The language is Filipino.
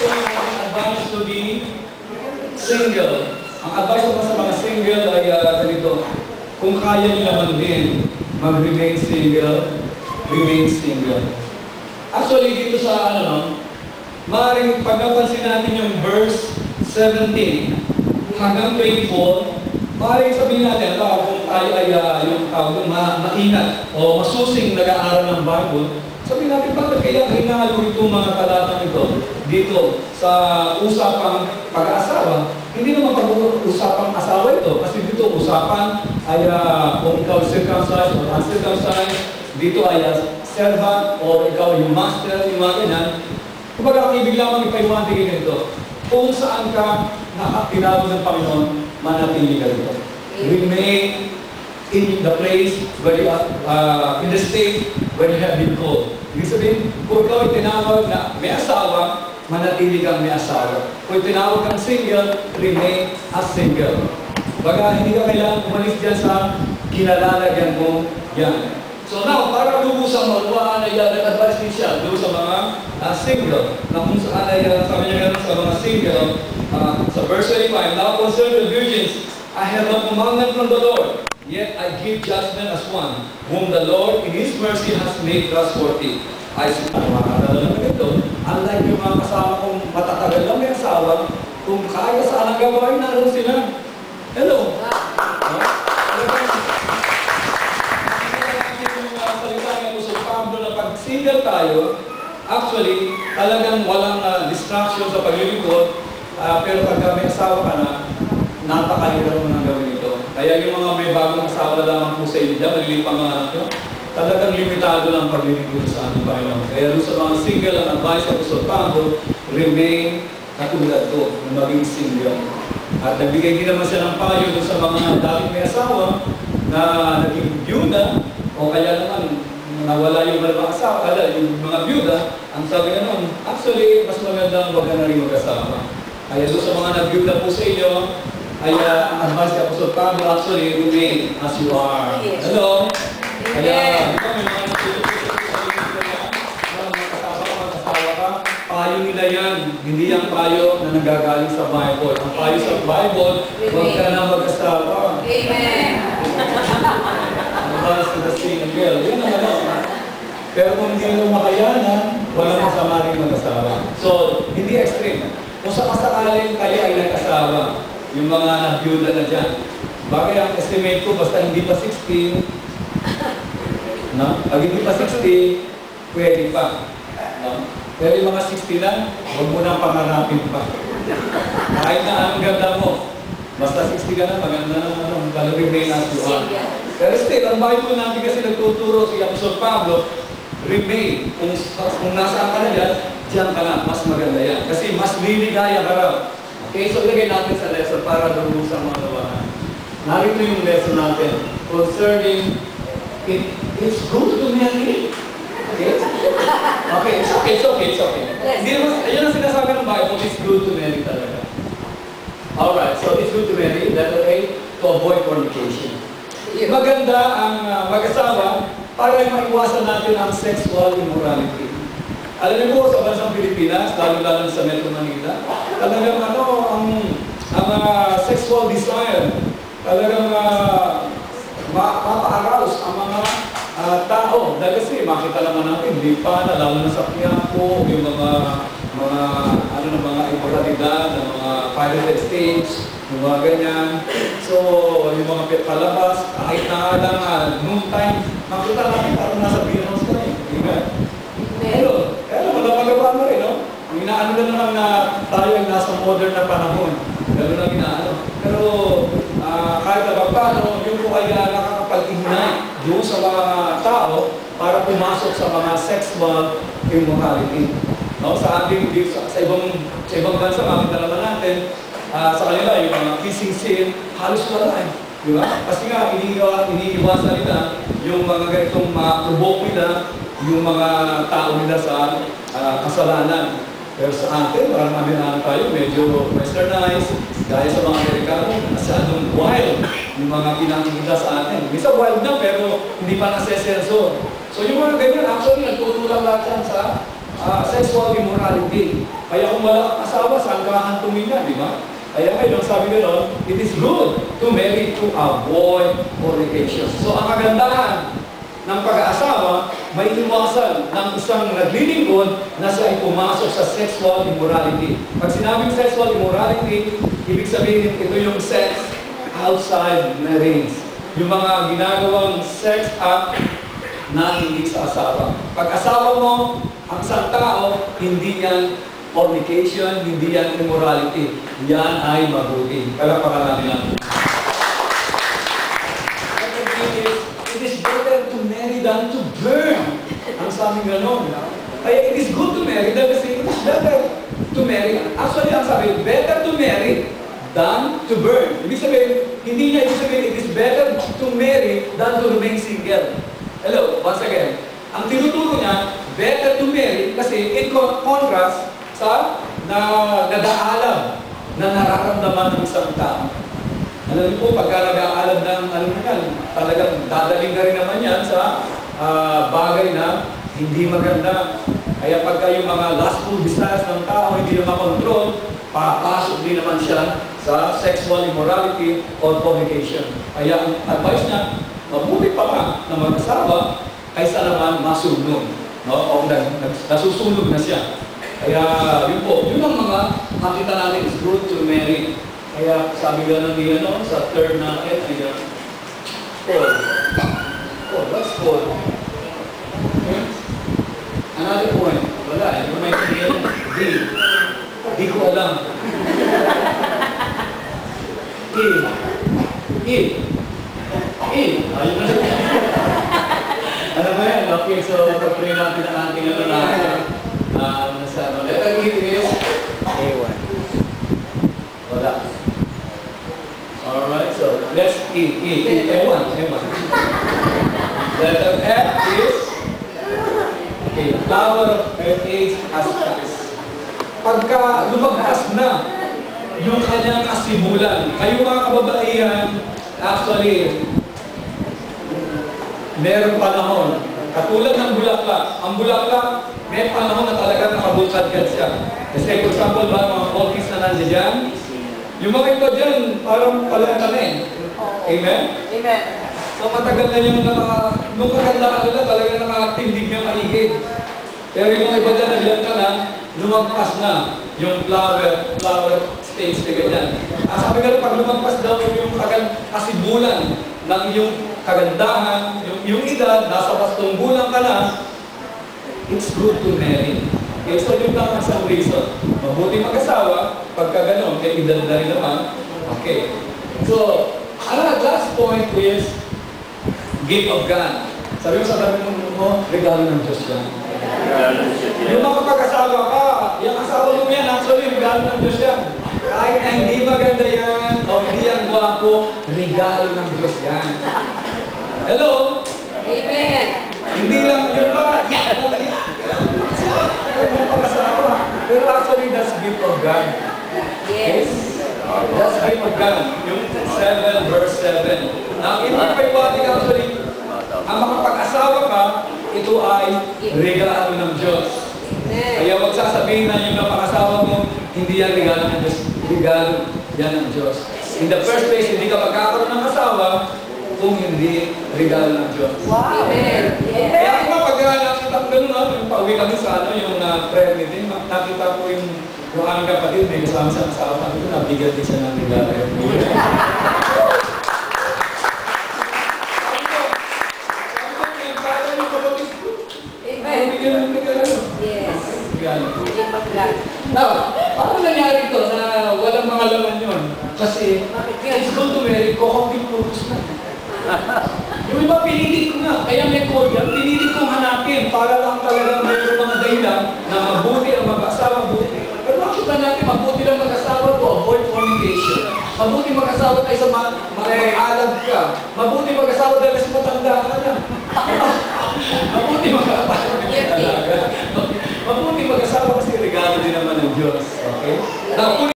ang advice to be single. Ang advice ko sa mga single ay ganito. Kung kaya nyo naman din mag-remain single, remain single. Actually, dito sa maaaring pagkapansin natin yung verse 17 hanggang 24, maaaring sabihin natin, kung tayo ay yung maingat o masusing nag-aaral ng Bible, sabihin natin, bakit kaya hinahalo itong mga talatang ito dito sa usapang pag-aasawa? Hindi naman pag-usapang asawa ito, kasi dito usapan ay kung ikaw circumcised o uncircumcised, dito ay servant o ikaw yung master, yung mga ganyan. Kumbaga, ang ibig lamang ipaiwantigin ito, kung saan ka tinawag ng Panginoon, manatili ka dito. Remain in the place where you are, in the state where you have been called. Ibig sabihin, kung ikaw ay tinawag na may asawa, manatili kang may asawa. Kung tinawag kang single, remain as single. Baga, hindi ka kailangan umalis dyan sa kinalalagyan mo yan. So now, para lubusang maluwaan ay nag-advise din siya doon sa mga single. Na kung saan ay sabi niya gano'n sa mga single, sa verse 25, now concerning the virgins, I have a commandment from the Lord, yet I give judgment as one, whom the Lord in His mercy has made trustworthy. Ay, makakadala naman ito. Unlike yung mga kasama kong matatagal lang may asawa, kung kaya saan ang gawain, naroon sila. Hello? Pag single tayo, actually, talagang walang distraction sa paglilingkod, pero pag may asawa ka na, napakahirap mo nang gawin ito. Kaya yung mga may bagong asawa lamang po sa inyo dyan, malilipang mga anak nyo, talagang limitado lang paglilingkod sa ating Panginoon. Kaya doon sa mga single, ang advice ako sa Panginoon, remain katulad ko, na maging single. At nagbigay din naman siya ng payo doon sa mga dating may asawa na naging byuda, o kaya naman nawala yung mga asawa, yung mga byuda, ang sabi nga noon, actually, mas magandang wag ka na rin mag-asawa. Kaya doon sa mga nagbyuda po sa inyo, ay ang advice ka po sa Pablo, actually, remain as you are. Hello? Kaya, ito may mga mag-asawa ka, payo nila yan, hindi yung payo na nagagaling sa Bible. Ang payo sa Bible, wag ka na mag-asawa. Amen! Para sa single girl. Yun ang pero kung hindi mo makayanan, walang masama rin mag-asawa. So, hindi extreme. Kung sa kasakaling kayo ay nag-asawa, yung mga nag-byuda na dyan, bagay ang estimate ko, basta hindi pa 16, no? Pag hindi pa 60, pwede pa. No? Pero yung mga 60 na, huwag mo nang pangarapin pa. Kahit na anong ganda mo, basta 60 ka na, maganda na remain as you are. Pero still, ang Bible natin kasi nagtuturo si Apostol Pablo, remain. Kung nasaan ka na dyan ka na, mas maganda yan. Kasi mas liligaya ka raw. Okay, so lagay natin sa lesson para doon sa mga lawanan. Narito yung lesson natin concerning it's good to marry. Okay? Okay, it's okay. Hindi naman, ayun ang sinasabi ng Bible, it's good to marry talaga. Alright, so it's good to marry, letter A, to avoid fornication. Maganda ang mag-asawa para maiwasan natin ang sexual immorality. Alam niyo po, sa bansang Pilipinas, lalo-lalo sa Metro Manila, talagang ang sexual desire, talagang mapa-arouse ang mga tao. Dahil kasi makita naman natin, hindi pa na, lalo na sa Quiapo, yung mga immoralidad, mga pirated stage, yung mga ganyan. So, yung mga palabas, kahit na lang noon time, makita natin parang nasa beerhouse ka eh. Pero wala magawa mo rin, no? Ang inaano na naman na tayo ay nasa modern na panahon. Gano'n lang inaano. Pero kahit na paano, yung po ay nakakapag-ignite doon sa mga tao para pumasok sa mga sexual immorality. No? Sa ating sa ibang bansa, makita naman natin, sa kanila, yung mga kissing scene, halos wala eh. Di ba? Kasi nga, iniiwasan nila yung mga ganitong provoke nila, yung mga tao nila sa kasalanan. Pero sa atin, marami na tayo, medyo westernized, gaya sa mga Amerikano, masyadong wild yung mga pinakikita sa atin. Minsan wild na, pero hindi pa nasesensor. So yung mga ganyan, actually, nagtutulak lahat yan sa sexual immorality. Kaya kung wala kang asawa, saan ka hantungin na, di ba? Kaya ngayon, sabi gano'n, it is good to marry to avoid fornication. So ang kagandahan ng pag-aasawa, may iwasan ng isang naglilingkod na siya ay pumasok sa sexual immorality. Pag sinabing sexual immorality, ibig sabihin ito yung sex outside marriage. Yung mga ginagawang sex act na hindi sa asawa. Pag asawa mo, ang isang tao, hindi yan fornication, hindi yan immorality. Yan ay mabuti. Kaya natin lang. It is better to marry than to burn. Ang sabi gano'n. Kaya it is good to marry, dahil kasi it is better to marry. Actually, ang sabi, better to marry than to burn. Ibig sabihin, hindi niya ibig sabihin, it is better to marry than to remain single. Hello, once again. Ang tinuturo niya, better to marry kasi in contrast sa nag-aalam na nararamdaman ng isang tao. Alam niyo po, pagka nag-aalam ng talagang dadaling na rin naman yan sa bagay na hindi maganda. Kaya pagka yung mga lustful desires ng tao hindi na makontrol, papasok din naman siya sa sexual immorality or fornication. Kaya ang advice niya, mabuti pa nga na mag-asawa kaysa naman masunod. No? O nasusunog na siya. Kaya yun po, yun ang mga makita natin is good to marry. Kaya sabi nga ng ano, sa third na ay Paul. Paul, what's Paul? Okay. Another point. Wala, yung may kanya di ko alam. Ayun na. Ano ba yan? Okay, so pag-pray natin ang ating ano natin. Letter E is A1. Wala. Alright, so let's A1. Letter F is flower of age as Christ. Pagka lumagpas na yung kanyang kasimulan, kayo mga kababaihan, actually, merong panahon. Katulad ng bulaklak. Ang bulaklak, may panahon na talaga nakabulkad-kad siya. Kasi for example ba, mga orchids na nandiyan dyan, yung mga iba dyan, parang palang kami. Amen? Amen. So matagal na yung nung kaganda nila, talaga nakatindig niya maigid. Pero yung iba dyan, nabilang ka na, lumagpas na yung flower stage na ganyan. Sabi nga pag lumagpas daw yung kasibulan ng yung kagandahan, yung edad, nasa 8 bulan ka na, it's good to marry. Okay, so yung lang isang reason. Mabuti mag-asawa, pagka gano'n, kay edad na rin naman. Okay. So, last point is gift of God. Sabi mo sa tabi mo, regalo ng Diyos yan. Yung mga pag-asawa ka, yung asawa mo yan, actually, regalo ng Diyos yan. Kahit na hindi maganda yan, o hindi yan gwapo, regalo ng Diyos yan. Hello? Amen. Hindi lang yun ba? Pero actually, that's gift of God. Yes. That's gift of God. Yung 7 verse 7. Ang inipahiwatig actually, ang makapag-asawa ka, ito ay regalo ng Diyos. Kaya huwag sasabihin na yung napakasawa mo, hindi yan regalo ng Diyos. Regalo yan ng Diyos. In the first place, hindi ka magkakaroon ng asawa kung hindi regalo ng Diyos. Wow. Amen. Kaya kung nakita ko gano'n, yung pauwi kami sa yung prayer meeting, nakita ko yung aming kapatid, may kasama sa asawa kami, nabigyan din siya ng regalo. Yes. Now, paano nangyari ito na walang mga laman yun? Kasi, it's good to marry ko, konting purpose na. Yung iba, pinilit ko nga. Kaya may code yan, pinilit kong hanapin para lang talagang mayroong mga dahilan na mabuti ang mag-asawa, mabuti. Pero makita natin, mabuti lang mag-asawa to avoid fornication. Mabuti mag-asawa tayo sa mag-alag ka. Mabuti mag-asawa dahil sa matanda ka na. Mabuti mag-asawa. Mabuti mag-asawa kasi regalo din naman ng Diyos. Okay? Now,